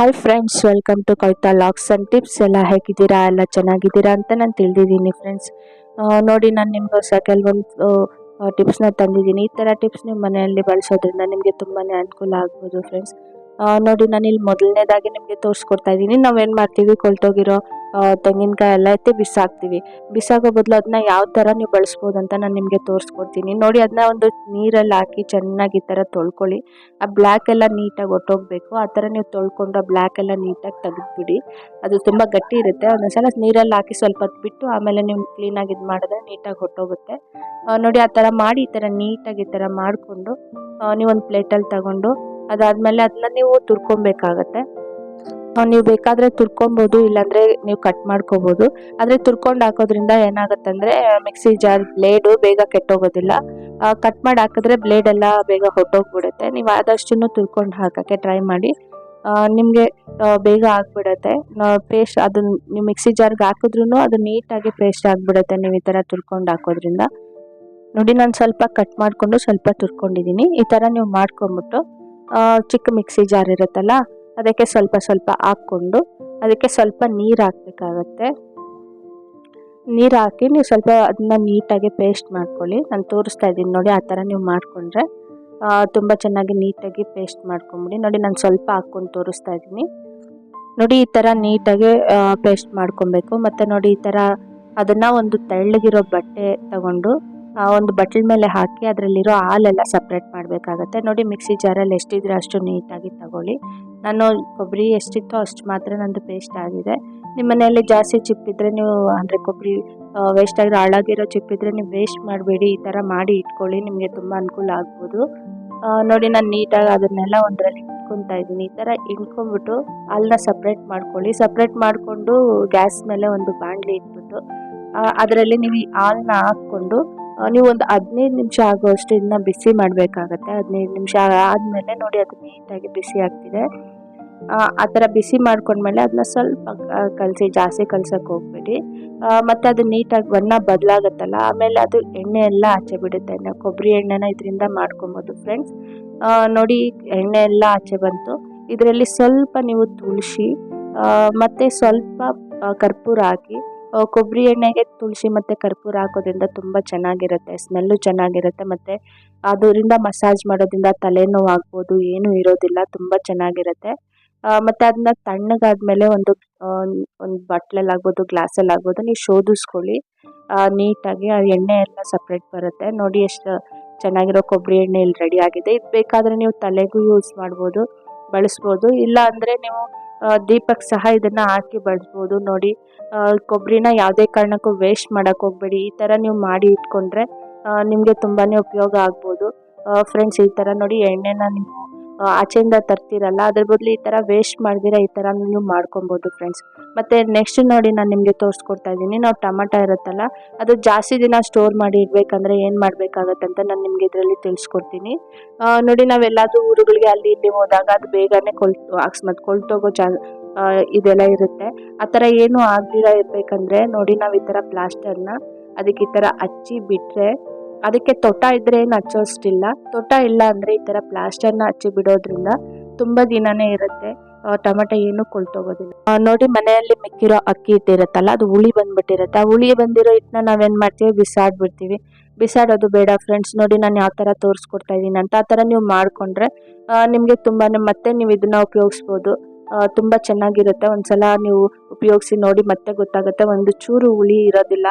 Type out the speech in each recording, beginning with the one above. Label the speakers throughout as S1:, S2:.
S1: Hi friends, welcome to Kavitha logs and tips. ಎಲ್ಲ ಹೇಗಿದ್ದೀರಾ? ಎಲ್ಲ ಚೆನ್ನಾಗಿದ್ದೀರಾ ಅಂತ ನಾನು ತಿಳಿದಿದ್ದೀನಿ ಫ್ರೆಂಡ್ಸ್. ನೋಡಿ, ನಾನು ನಿಮ್ಗೆ ಹೊಸ ಕೆಲವೊಂದು ಟಿಪ್ಸ್ನ ತಂದಿದ್ದೀನಿ. ಈ ಥರ ಟಿಪ್ಸ್ ನಿಮ್ಮ ಮನೆಯಲ್ಲಿ ಬಳಸೋದ್ರಿಂದ ನಿಮಗೆ ತುಂಬಾ ಅನುಕೂಲ ಆಗ್ಬೋದು ಫ್ರೆಂಡ್ಸ್. ನೋಡಿ, ನಾನು ಇಲ್ಲಿ ಮೊದಲನೇದಾಗಿ ನಿಮಗೆ ತೋರಿಸ್ಕೊಡ್ತಾ ಇದ್ದೀನಿ. ನಾವೇನು ಮಾಡ್ತೀವಿ, ಕೊಳ್ತೋಗಿರೋ ತೆಂಗಿನಕಾಯಿ ಎಲ್ಲ ಎತ್ತಿ ಬಿಸಾಕ್ತೀವಿ. ಬಿಸಾಕೋ ಬದಲು ಅದನ್ನ ಯಾವ ಥರ ನೀವು ಬಳಸ್ಬೋದು ಅಂತ ನಾನು ನಿಮಗೆ ತೋರಿಸ್ಕೊಡ್ತೀನಿ. ನೋಡಿ, ಅದನ್ನ ಒಂದು ನೀರಲ್ಲಿ ಹಾಕಿ ಚೆನ್ನಾಗಿ ಈ ಥರ ತೊಳ್ಕೊಳ್ಳಿ. ಆ ಬ್ಲ್ಯಾಕ್ ಎಲ್ಲ ನೀಟಾಗಿ ಹೊಟ್ಟೋಗ್ಬೇಕು. ಆ ಥರ ನೀವು ತೊಳ್ಕೊಂಡು ಆ ಬ್ಲ್ಯಾಕ್ ಎಲ್ಲ ನೀಟಾಗಿ ತೆಗೆದುಬಿಡಿ. ಅದು ತುಂಬ ಗಟ್ಟಿ ಇರುತ್ತೆ. ಒಂದೊಂದ್ಸಲ ನೀರಲ್ಲಿ ಹಾಕಿ ಸ್ವಲ್ಪ ಹೊತ್ತು ಬಿಟ್ಟು ಆಮೇಲೆ ನೀವು ಕ್ಲೀನಾಗಿ ಇದು ಮಾಡಿದ್ರೆ ನೀಟಾಗಿ ಹೊಟ್ಟೋಗುತ್ತೆ. ನೋಡಿ, ಆ ಥರ ಮಾಡಿ ಈ ಥರ ನೀಟಾಗಿ ಈ ಥರ ಮಾಡಿಕೊಂಡು ನೀವೊಂದು ಪ್ಲೇಟಲ್ಲಿ ತಗೊಂಡು ಅದಾದಮೇಲೆ ಅದನ್ನ ನೀವು ತುರ್ಕೊಬೇಕಾಗತ್ತೆ. ನೀವು ಬೇಕಾದರೆ ತುರ್ಕೊಬೋದು, ಇಲ್ಲಾಂದರೆ ನೀವು ಕಟ್ ಮಾಡ್ಕೋಬೋದು. ಆದರೆ ತುರ್ಕೊಂಡು ಹಾಕೋದ್ರಿಂದ ಏನಾಗುತ್ತೆ ಅಂದರೆ ಮಿಕ್ಸಿ ಜಾರ್ ಬ್ಲೇಡು ಬೇಗ ಕೆಟ್ಟೋಗೋದಿಲ್ಲ. ಕಟ್ ಮಾಡಿ ಹಾಕಿದ್ರೆ ಬ್ಲೇಡ್ ಎಲ್ಲ ಬೇಗ ಹೊಟ್ಟೋಗ್ಬಿಡುತ್ತೆ. ನೀವು ಆದಷ್ಟು ತುರ್ಕೊಂಡು ಹಾಕೋಕ್ಕೆ ಟ್ರೈ ಮಾಡಿ. ನಿಮಗೆ ಬೇಗ ಆಗಿಬಿಡುತ್ತೆ. ಪೇಸ್ಟ್ ಅದನ್ನು ನೀವು ಮಿಕ್ಸಿ ಜಾರ್ಗೆ ಹಾಕಿದ್ರೂ ಅದು ನೀಟಾಗಿ ಪೇಸ್ಟ್ ಆಗಿಬಿಡುತ್ತೆ ನೀವು ಈ ಥರ ತುರ್ಕೊಂಡು ಹಾಕೋದ್ರಿಂದ. ನೋಡಿ, ನಾನು ಸ್ವಲ್ಪ ಕಟ್ ಮಾಡಿಕೊಂಡು ಸ್ವಲ್ಪ ತುರ್ಕೊಂಡಿದ್ದೀನಿ. ಈ ಥರ ನೀವು ಮಾಡ್ಕೊಂಬಿಟ್ಟು ಚಿಕ್ಕ ಮಿಕ್ಸಿ ಜಾರ್ ಇರುತ್ತಲ್ಲ ಅದಕ್ಕೆ ಸ್ವಲ್ಪ ಸ್ವಲ್ಪ ಹಾಕ್ಕೊಂಡು ಅದಕ್ಕೆ ಸ್ವಲ್ಪ ನೀರು ಹಾಕಬೇಕಾಗತ್ತೆ. ನೀರು ಹಾಕಿ ನೀವು ಸ್ವಲ್ಪ ಅದನ್ನ ನೀಟಾಗಿ ಪೇಸ್ಟ್ ಮಾಡ್ಕೊಳ್ಳಿ. ನಾನು ತೋರಿಸ್ತಾ ಇದ್ದೀನಿ ನೋಡಿ, ಆ ಥರ ನೀವು ಮಾಡಿಕೊಂಡ್ರೆ ತುಂಬ ಚೆನ್ನಾಗಿ ನೀಟಾಗಿ ಪೇಸ್ಟ್ ಮಾಡ್ಕೊಂಬಿಡಿ. ನೋಡಿ, ನಾನು ಸ್ವಲ್ಪ ಹಾಕ್ಕೊಂಡು ತೋರಿಸ್ತಾ ಇದ್ದೀನಿ. ನೋಡಿ, ಈ ಥರ ನೀಟಾಗಿ ಪೇಸ್ಟ್ ಮಾಡ್ಕೊಬೇಕು. ಮತ್ತು ನೋಡಿ, ಈ ಥರ ಅದನ್ನು ಒಂದು ತೆಳ್ಳಗಿರೋ ಬಟ್ಟೆ ತಗೊಂಡು ಒಂದು ಬಟ್ಲ ಮೇಲೆ ಹಾಕಿ ಅದರಲ್ಲಿರೋ ಹಾಲೆಲ್ಲ ಸಪ್ರೇಟ್ ಮಾಡಬೇಕಾಗತ್ತೆ. ನೋಡಿ, ಮಿಕ್ಸಿ ಜಾರಲ್ಲಿ ಎಷ್ಟಿದ್ರೆ ಅಷ್ಟು ನೀಟಾಗಿ ತಗೊಳ್ಳಿ. ನಾನು ಕೊಬ್ಬರಿ ಎಷ್ಟಿತ್ತೋ ಅಷ್ಟು ಮಾತ್ರ ನಂದು ಪೇಸ್ಟ್ ಆಗಿದೆ. ನಿಮ್ಮ ಮನೆಯಲ್ಲಿ ಜಾಸ್ತಿ ಚಿಪ್ಪಿದ್ರೆ ನೀವು ಅಂದರೆ ಕೊಬ್ಬರಿ ವೇಸ್ಟ್ ಆಗಿರೋ ಹಾಳಾಗಿರೋ ಚಿಪ್ಪಿದ್ರೆ ನೀವು ವೇಸ್ಟ್ ಮಾಡಬೇಡಿ. ಈ ಥರ ಮಾಡಿ ಇಟ್ಕೊಳ್ಳಿ, ನಿಮಗೆ ತುಂಬ ಅನುಕೂಲ ಆಗ್ಬೋದು. ನೋಡಿ, ನಾನು ನೀಟಾಗಿ ಅದನ್ನೆಲ್ಲ ಒಂದರಲ್ಲಿ ಇಟ್ಕೊತಾ ಇದ್ದೀನಿ. ಈ ಥರ ಇಟ್ಕೊಂಡ್ಬಿಟ್ಟು ಹಾಲನ್ನ ಸಪ್ರೇಟ್ ಮಾಡ್ಕೊಳ್ಳಿ. ಸಪ್ರೇಟ್ ಮಾಡಿಕೊಂಡು ಗ್ಯಾಸ್ ಮೇಲೆ ಒಂದು ಬಾಣಲಿ ಇಟ್ಬಿಟ್ಟು ಅದರಲ್ಲಿ ನೀವು ಈ ಹಾಲನ್ನ ಹಾಕ್ಕೊಂಡು ನೀವು ಒಂದು 15 ನಿಮಿಷ ಆಗೋಷ್ಟು ಇದನ್ನ ಬಿಸಿ ಮಾಡಬೇಕಾಗತ್ತೆ. 15 ನಿಮಿಷ ಆದಮೇಲೆ ನೋಡಿ, ಅದು ನೀಟಾಗಿ ಬಿಸಿ ಆಗ್ತಿದೆ. ಆ ಥರ ಬಿಸಿ ಮಾಡ್ಕೊಂಡ್ಮೇಲೆ ಅದನ್ನ ಸ್ವಲ್ಪ ಕಲಸಿ, ಜಾಸ್ತಿ ಕಲ್ಸೋಕ್ಕೆ ಹೋಗ್ಬೇಡಿ. ಮತ್ತು ಅದು ನೀಟಾಗಿ ಬಣ್ಣ ಬದಲಾಗುತ್ತಲ್ಲ ಆಮೇಲೆ ಅದು ಎಣ್ಣೆ ಎಲ್ಲ ಆಚೆ ಬಿಡುತ್ತೆ. ನಾವು ಕೊಬ್ಬರಿ ಎಣ್ಣೆನ ಇದರಿಂದ ಮಾಡ್ಕೊಬೋದು ಫ್ರೆಂಡ್ಸ್. ನೋಡಿ, ಎಣ್ಣೆ ಎಲ್ಲ ಆಚೆ ಬಂತು. ಇದರಲ್ಲಿ ಸ್ವಲ್ಪ ನೀವು ತುಳಸಿ ಮತ್ತು ಸ್ವಲ್ಪ ಕರ್ಪೂರ ಹಾಕಿ, ಕೊಬ್ಬರಿ ಎಣ್ಣೆಗೆ ತುಳಸಿ ಮತ್ತು ಕರ್ಪೂರ ಹಾಕೋದ್ರಿಂದ ತುಂಬ ಚೆನ್ನಾಗಿರುತ್ತೆ, ಸ್ಮೆಲ್ಲು ಚೆನ್ನಾಗಿರುತ್ತೆ. ಮತ್ತು ಅದರಿಂದ ಮಸಾಜ್ ಮಾಡೋದ್ರಿಂದ ತಲೆನೋವು ಆಗ್ಬೋದು, ಏನೂ ಇರೋದಿಲ್ಲ, ತುಂಬ ಚೆನ್ನಾಗಿರುತ್ತೆ. ಮತ್ತು ಅದನ್ನ ತಣ್ಣಗಾದ್ಮೇಲೆ ಒಂದು ಬಟ್ಲಲ್ಲಿ ಆಗ್ಬೋದು, ಗ್ಲಾಸಲ್ಲಿ ಆಗ್ಬೋದು, ನೀವು ಶೋಧಿಸ್ಕೊಳ್ಳಿ ನೀಟಾಗಿ. ಆ ಎಣ್ಣೆ ಎಲ್ಲ ಸಪ್ರೇಟ್ ಬರುತ್ತೆ. ನೋಡಿ, ಎಷ್ಟು ಚೆನ್ನಾಗಿರೋ ಕೊಬ್ಬರಿ ಎಣ್ಣೆ ಇಲ್ಲಿ ರೆಡಿ ಆಗಿದೆ. ಇದು ಬೇಕಾದರೆ ನೀವು ತಲೆಗೂ ಯೂಸ್ ಮಾಡ್ಬೋದು, ಬಳಸ್ಬೋದು. ಇಲ್ಲ ಅಂದರೆ ನೀವು ದೀಪಕ್ಕೆ ಸಹ ಇದನ್ನು ಹಾಕಿ ಬಳಸ್ಬೋದು. ನೋಡಿ, ಕೊಬ್ಬರಿನ ಯಾವುದೇ ಕಾರಣಕ್ಕೂ ವೇಸ್ಟ್ ಮಾಡೋಕ್ಕೆ ಹೋಗಬೇಡಿ. ಈ ಥರ ನೀವು ಮಾಡಿ ಇಟ್ಕೊಂಡ್ರೆ ನಿಮಗೆ ತುಂಬಾ ಉಪಯೋಗ ಆಗ್ಬೋದು ಫ್ರೆಂಡ್ಸ್. ಈ ಥರ ನೋಡಿ, ಎಣ್ಣೆನ ನೀವು ಆಚೆಯಿಂದ ತರ್ತೀರಲ್ಲ, ಅದ್ರ ಬದಲು ಈ ಥರ ವೇಸ್ಟ್ ಮಾಡ್ದಿರ ಈ ಥರ ನೀವು ಮಾಡ್ಕೊಬೋದು ಫ್ರೆಂಡ್ಸ್. ಮತ್ತು ನೆಕ್ಸ್ಟ್ ನೋಡಿ, ನಾನು ನಿಮಗೆ ತೋರಿಸ್ಕೊಡ್ತಾ ಇದ್ದೀನಿ. ನಾವು ಟೊಮಾಟೊ ಇರುತ್ತಲ್ಲ, ಅದು ಜಾಸ್ತಿ ದಿನ ಸ್ಟೋರ್ ಮಾಡಿ ಇಡಬೇಕಂದ್ರೆ ಏನು ಮಾಡಬೇಕಾಗತ್ತೆ ಅಂತ ನಾನು ನಿಮಗೆ ಇದರಲ್ಲಿ ತಿಳಿಸ್ಕೊಡ್ತೀನಿ. ನೋಡಿ, ನಾವೆಲ್ಲಾದರೂ ಊರುಗಳಿಗೆ ಅಲ್ಲಿ ಇಲ್ಲಿ ಹೋದಾಗ ಅದು ಬೇಗನೆ ಅಕಸ್ಮಾತ್ ಕೊಳ್ತೋಗೋ ಇದೆಲ್ಲ ಇರುತ್ತೆ. ಆ ಥರ ಏನೂ ಆಗದಿರ ಇರಬೇಕಂದ್ರೆ ನೋಡಿ, ನಾವು ಈ ಥರ ಪ್ಲಾಸ್ಟರ್ನ ಅದಕ್ಕೆ ಈ ಥರ ಹಚ್ಚಿ ಬಿಟ್ಟರೆ, ಅದಕ್ಕೆ ತೊಟ ಇದ್ದರೆ ಏನು ಹಚ್ಚೋಷ್ಟಿಲ್ಲ. ತೊಟ ಇಲ್ಲ ಅಂದರೆ ಈ ಥರ ಪ್ಲಾಸ್ಟರ್ನ ಹಚ್ಚಿ ಬಿಡೋದ್ರಿಂದ ತುಂಬ ದಿನವೇ ಇರುತ್ತೆ. ಟೊಮೆಟೊ ಏನೂ ಕೊಳ್ತೋಗೋದಿಲ್ಲ. ನೋಡಿ, ಮನೆಯಲ್ಲಿ ಮಿಕ್ಕಿರೋ ಅಕ್ಕಿ ಹಿಟ್ಟಿರುತ್ತಲ್ಲ, ಅದು ಹುಳಿ ಬಂದುಬಿಟ್ಟಿರುತ್ತೆ. ಆ ಹುಳಿ ಬಂದಿರೋ ಹಿಟ್ಟನ್ನ ನಾವೇನು ಮಾಡ್ತೀವಿ, ಬಿಸಾಡ್ಬಿಡ್ತೀವಿ. ಬಿಸಾಡೋದು ಬೇಡ ಫ್ರೆಂಡ್ಸ್. ನೋಡಿ, ನಾನು ಯಾವ ಥರ ತೋರಿಸ್ಕೊಡ್ತಾ ಇದ್ದೀನಿ ಅಂತ ಆ ಥರ ನೀವು ಮಾಡಿಕೊಂಡ್ರೆ ನಿಮಗೆ ತುಂಬಾ ಮತ್ತೆ ನೀವು ಇದನ್ನು ಉಪಯೋಗಿಸ್ಬೋದು. ತುಂಬ ಚೆನ್ನಾಗಿರುತ್ತೆ. ಒಂದ್ಸಲ ನೀವು ಉಪಯೋಗಿಸಿ ನೋಡಿ, ಮತ್ತೆ ಗೊತ್ತಾಗುತ್ತೆ. ಒಂದು ಚೂರು ಹುಳಿ ಇರೋದಿಲ್ಲ,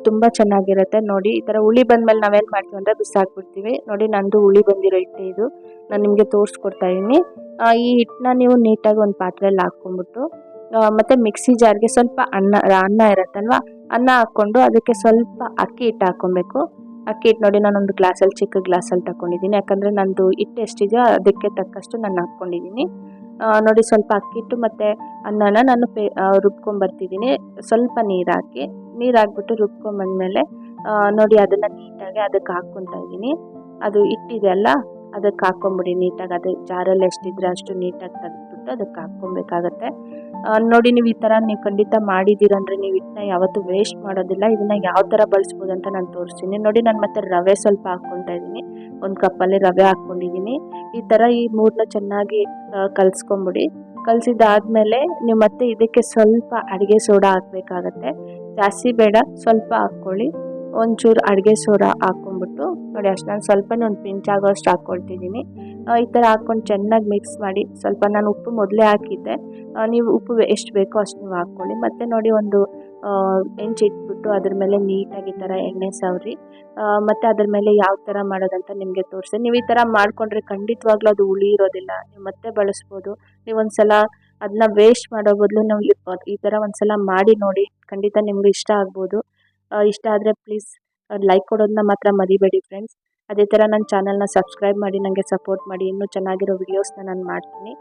S1: ತುಂಬ ಚೆನ್ನಾಗಿರುತ್ತೆ. ನೋಡಿ, ಈ ಥರ ಹುಳಿ ಬಂದಮೇಲೆ ನಾವೇನು ಮಾಡ್ತೀವಿ ಅಂದರೆ ಬಿಸಾಕ್ಬಿಡ್ತೀವಿ. ನೋಡಿ, ನಂದು ಹುಳಿ ಬಂದಿರೋ ಹಿಟ್ಟೆ ಇದು, ನಾನು ನಿಮಗೆ ತೋರಿಸ್ಕೊಡ್ತಾ ಇದ್ದೀನಿ. ಈ ಹಿಟ್ಟನ್ನ ನೀವು ನೀಟಾಗಿ ಒಂದು ಪಾತ್ರೆಯಲ್ಲಿ ಹಾಕ್ಕೊಂಬಿಟ್ಟು ಮತ್ತು ಮಿಕ್ಸಿ ಜಾರ್ಗೆ ಸ್ವಲ್ಪ ಅನ್ನ ಇರುತ್ತಲ್ವ, ಅನ್ನ ಹಾಕ್ಕೊಂಡು ಅದಕ್ಕೆ ಸ್ವಲ್ಪ ಅಕ್ಕಿ ಹಿಟ್ಟು ಹಾಕ್ಕೊಬೇಕು. ಅಕ್ಕಿ ಹಿಟ್ಟು ನೋಡಿ, ನಾನೊಂದು ಗ್ಲಾಸಲ್ಲಿ ಚಿಕ್ಕ ಗ್ಲಾಸಲ್ಲಿ ತಗೊಂಡಿದ್ದೀನಿ. ಯಾಕಂದರೆ ನಂದು ಹಿಟ್ಟು ಎಷ್ಟಿದೆಯೋ ಅದಕ್ಕೆ ತಕ್ಕಷ್ಟು ನಾನು ಹಾಕ್ಕೊಂಡಿದ್ದೀನಿ. ನೋಡಿ, ಸ್ವಲ್ಪ ಅಕ್ಕಿ ಹಿಟ್ಟು ಮತ್ತು ಅನ್ನನ ನಾನು ರುಬ್ಕೊಂಬರ್ತಿದ್ದೀನಿ. ಸ್ವಲ್ಪ ನೀರು ಹಾಕ್ಬಿಟ್ಟು ರುಬ್ಕೊಂಬಂದಮೇಲೆ ನೋಡಿ, ಅದನ್ನು ನೀಟಾಗಿ ಅದಕ್ಕೆ ಹಾಕ್ಕೊತಾ ಇದ್ದೀನಿ. ಅದು ಹಿಟ್ಟಿದೆಯಲ್ಲ ಅದಕ್ಕೆ ಹಾಕ್ಕೊಂಬಿಡಿ ನೀಟಾಗಿ. ಅದು ಜಾರಲ್ಲಿ ಎಷ್ಟಿದ್ರೆ ಅಷ್ಟು ನೀಟಾಗಿ ತೆಗೆದ್ಬಿಟ್ಟು ಅದಕ್ಕೆ ಹಾಕ್ಕೊಬೇಕಾಗತ್ತೆ. ನೋಡಿ, ನೀವು ಈ ಥರ ನೀವು ಖಂಡಿತ ಮಾಡಿದ್ದೀರಂದರೆ ನೀವು ಹಿಟ್ಟನ್ನ ಯಾವತ್ತೂ ವೇಸ್ಟ್ ಮಾಡೋದಿಲ್ಲ. ಇದನ್ನು ಯಾವ ಥರ ಬಳಸ್ಬೋದು ಅಂತ ನಾನು ತೋರಿಸ್ತೀನಿ. ನೋಡಿ, ನಾನು ಮತ್ತೆ ರವೆ ಸ್ವಲ್ಪ ಹಾಕ್ಕೊತಾ ಇದ್ದೀನಿ. ಒಂದು ಕಪ್ಪಲ್ಲಿ ರವೆ ಹಾಕ್ಕೊಂಡಿದ್ದೀನಿ. ಈ ಥರ ಈ ಮೂರನ್ನ ಚೆನ್ನಾಗಿ ಕಲಿಸ್ಕೊಂಬಿಡಿ. ಕಲಸಿದಾದ್ಮೇಲೆ ನೀವು ಮತ್ತೆ ಇದಕ್ಕೆ ಸ್ವಲ್ಪ ಅಡುಗೆ ಸೋಡಾ ಹಾಕಬೇಕಾಗತ್ತೆ. ಜಾಸ್ತಿ ಬೇಡ, ಸ್ವಲ್ಪ ಹಾಕ್ಕೊಳ್ಳಿ. ಒಂಚೂರು ಅಡುಗೆ ಸೋಡಾ ಹಾಕ್ಕೊಂಬಿಟ್ಟು ನೋಡಿ, ಅಷ್ಟು ನಾನು ಸ್ವಲ್ಪನೇ ಒಂದು ಪಿಂಚ್ ಆಗೋಷ್ಟು ಹಾಕ್ಕೊಳ್ತಿದ್ದೀನಿ. ಈ ಥರ ಹಾಕ್ಕೊಂಡು ಚೆನ್ನಾಗಿ ಮಿಕ್ಸ್ ಮಾಡಿ. ಸ್ವಲ್ಪ ನಾನು ಉಪ್ಪು ಮೊದಲೇ ಹಾಕಿದ್ದೆ, ನೀವು ಉಪ್ಪು ಎಷ್ಟು ಬೇಕೋ ಅಷ್ಟು ನೀವು ಹಾಕ್ಕೊಳ್ಳಿ. ಮತ್ತು ನೋಡಿ, ಒಂದು ಹೆಂಚಿಟ್ಬಿಟ್ಟು ಅದ್ರ ಮೇಲೆ ನೀಟಾಗಿ ಈ ಥರ ಎಣ್ಣೆ ಸವರಿ, ಮತ್ತು ಅದ್ರ ಮೇಲೆ ಯಾವ ಥರ ಮಾಡೋದಂತ ನಿಮಗೆ ತೋರಿಸಿ. ನೀವು ಈ ಥರ ಮಾಡಿಕೊಂಡ್ರೆ ಖಂಡಿತವಾಗ್ಲೂ ಅದು ಹುಳಿ ಇರೋದಿಲ್ಲ, ನೀವು ಮತ್ತೆ ಬಳಸ್ಬೋದು. ನೀವು ಒಂದು ಸಲ ಅದನ್ನ ವೇಸ್ಟ್ ಮಾಡೋ ಬದಲು ನಾವು ಈ ಥರ ಒಂದು ಸಲ ಮಾಡಿ ನೋಡಿ, ಖಂಡಿತ ನಿಮ್ಗೆ ಇಷ್ಟ ಆಗ್ಬೋದು. ಇಷ್ಟ ಆದರೆ ಪ್ಲೀಸ್ ಲೈಕ್ ಕೊಡೋದನ್ನ ಮಾತ್ರ ಮರಿಬೇಡಿ ಫ್ರೆಂಡ್ಸ್. ಅದೇ ಥರ ನನ್ನ ಚಾನಲ್ನ ಸಬ್ಸ್ಕ್ರೈಬ್ ಮಾಡಿ ನನಗೆ ಸಪೋರ್ಟ್ ಮಾಡಿ. ಇನ್ನೂ ಚೆನ್ನಾಗಿರೋ ವಿಡಿಯೋಸ್ನ ನಾನು ಮಾಡ್ತೀನಿ.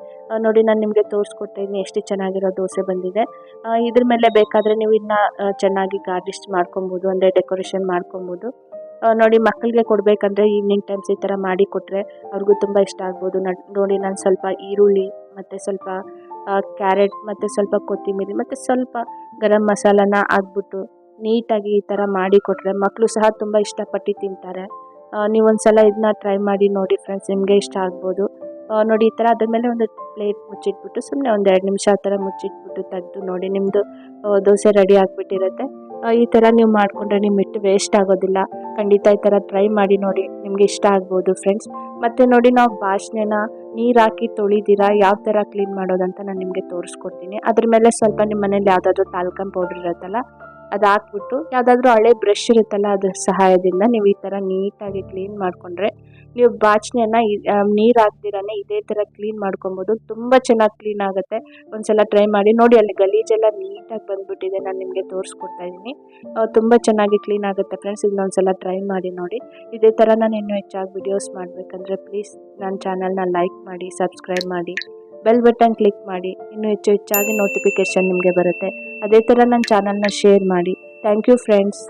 S1: ನೋಡಿ, ನಾನು ನಿಮಗೆ ತೋರಿಸ್ಕೊಡ್ತಾಯಿದ್ದೀನಿ ಎಷ್ಟು ಚೆನ್ನಾಗಿರೋ ದೋಸೆ ಬಂದಿದೆ. ಇದ್ರ ಮೇಲೆ ಬೇಕಾದರೆ ನೀವು ಇದನ್ನ ಚೆನ್ನಾಗಿ ಗಾರ್ನಿಷ್ ಮಾಡ್ಕೊಬೋದು, ಅಂದರೆ ಡೆಕೋರೇಷನ್ ಮಾಡ್ಕೊಬೋದು. ನೋಡಿ, ಮಕ್ಕಳಿಗೆ ಕೊಡಬೇಕಂದ್ರೆ ಈವ್ನಿಂಗ್ ಟೈಮ್ಸ್ ಈ ಥರ ಮಾಡಿ ಕೊಟ್ಟರೆ ಅವ್ರಿಗೂ ತುಂಬ ಇಷ್ಟ ಆಗ್ಬೋದು. ನೋಡಿ, ನಾನು ಸ್ವಲ್ಪ ಈರುಳ್ಳಿ ಮತ್ತು ಸ್ವಲ್ಪ ಕ್ಯಾರೆಟ್ ಮತ್ತು ಸ್ವಲ್ಪ ಕೊತ್ತಂಬರಿ ಮತ್ತು ಸ್ವಲ್ಪ ಗರಂ ಮಸಾಲಾನ ಹಾಕ್ಬಿಟ್ಟು ನೀಟಾಗಿ ಈ ಥರ ಮಾಡಿ ಕೊಟ್ಟರೆ ಮಕ್ಕಳು ಸಹ ತುಂಬ ಇಷ್ಟಪಟ್ಟು ತಿಂತಾರೆ. ನೀವೊಂದು ಸಲ ಇದನ್ನ ಟ್ರೈ ಮಾಡಿ ನೋಡಿ ಫ್ರೆಂಡ್ಸ್, ನಿಮಗೆ ಇಷ್ಟ ಆಗ್ಬೋದು. ನೋಡಿ, ಈ ಥರ ಅದ್ರ ಮೇಲೆ ಒಂದು ಪ್ಲೇಟ್ ಮುಚ್ಚಿಟ್ಬಿಟ್ಟು ಸುಮ್ಮನೆ ಒಂದು 2 ನಿಮಿಷ ಆ ಥರ ಮುಚ್ಚಿಟ್ಬಿಟ್ಟು ತೆಗೆದು ನೋಡಿ, ನಿಮ್ಮದು ದೋಸೆ ರೆಡಿ ಆಗಿಬಿಟ್ಟಿರುತ್ತೆ. ಈ ಥರ ನೀವು ಮಾಡಿಕೊಂಡ್ರೆ ನಿಮ್ಮ ಹಿಟ್ಟು ವೇಸ್ಟ್ ಆಗೋದಿಲ್ಲ. ಖಂಡಿತ ಈ ಥರ ಟ್ರೈ ಮಾಡಿ ನೋಡಿ, ನಿಮಗೆ ಇಷ್ಟ ಆಗ್ಬೋದು ಫ್ರೆಂಡ್ಸ್. ಮತ್ತು ನೋಡಿ, ನಾವು ಬಾಣಲೆನ ನೀರು ಹಾಕಿ ತೊಳಿದಿರಾ ಯಾವ ಥರ ಕ್ಲೀನ್ ಮಾಡೋದಂತ ನಾನು ನಿಮಗೆ ತೋರಿಸ್ಕೊಡ್ತೀನಿ. ಅದ್ರ ಮೇಲೆ ಸ್ವಲ್ಪ ನಿಮ್ಮ ಮನೇಲಿ ಯಾವುದಾದ್ರೂ ತಾಲ್ಕಂ ಪೌಡ್ರ್ ಇರುತ್ತಲ್ಲ, ಅದು ಹಾಕ್ಬಿಟ್ಟು ಯಾವುದಾದ್ರೂ ಹಳೆ ಬ್ರಷ್ ಇರುತ್ತಲ್ಲ ಅದ್ರ ಸಹಾಯದಿಂದ ನೀವು ಈ ಥರ ನೀಟಾಗಿ ಕ್ಲೀನ್ ಮಾಡಿಕೊಂಡ್ರೆ, ನೀವು ಬಾಣಲೆನ ನೀರು ಹಾಕ್ದಿರಾನೆ ಇದೇ ಥರ ಕ್ಲೀನ್ ಮಾಡ್ಕೊಬೋದು. ತುಂಬ ಚೆನ್ನಾಗಿ ಕ್ಲೀನ್ ಆಗುತ್ತೆ. ಒಂದು ಸಲ ಟ್ರೈ ಮಾಡಿ ನೋಡಿ. ಅಲ್ಲಿ ಗಲೀಜೆಲ್ಲ ನೀಟಾಗಿ ಬಂದುಬಿಟ್ಟಿದೆ, ನಾನು ನಿಮಗೆ ತೋರಿಸ್ಕೊಡ್ತಾ ಇದ್ದೀನಿ. ತುಂಬ ಚೆನ್ನಾಗಿ ಕ್ಲೀನ್ ಆಗುತ್ತೆ ಫ್ರೆಂಡ್ಸ್. ಇದನ್ನೊಂದು ಸಲ ಟ್ರೈ ಮಾಡಿ ನೋಡಿ. ಇದೇ ಥರ ನಾನು ಇನ್ನೂ ಹೆಚ್ಚಾಗಿ ವಿಡಿಯೋಸ್ ಮಾಡಬೇಕಂದ್ರೆ ಪ್ಲೀಸ್ ನನ್ನ ಚಾನಲ್ನ ಲೈಕ್ ಮಾಡಿ, ಸಬ್ಸ್ಕ್ರೈಬ್ ಮಾಡಿ, ಬೆಲ್ ಬಟನ್ ಕ್ಲಿಕ್ ಮಾಡಿ. ಇನ್ನೂ ಹೆಚ್ಚಾಗಿ ನೋಟಿಫಿಕೇಷನ್ ನಿಮಗೆ ಬರುತ್ತೆ. ಅದೇ ಥರ ನನ್ನ ಚಾನಲ್ನ ಶೇರ್ ಮಾಡಿ. Thank you friends.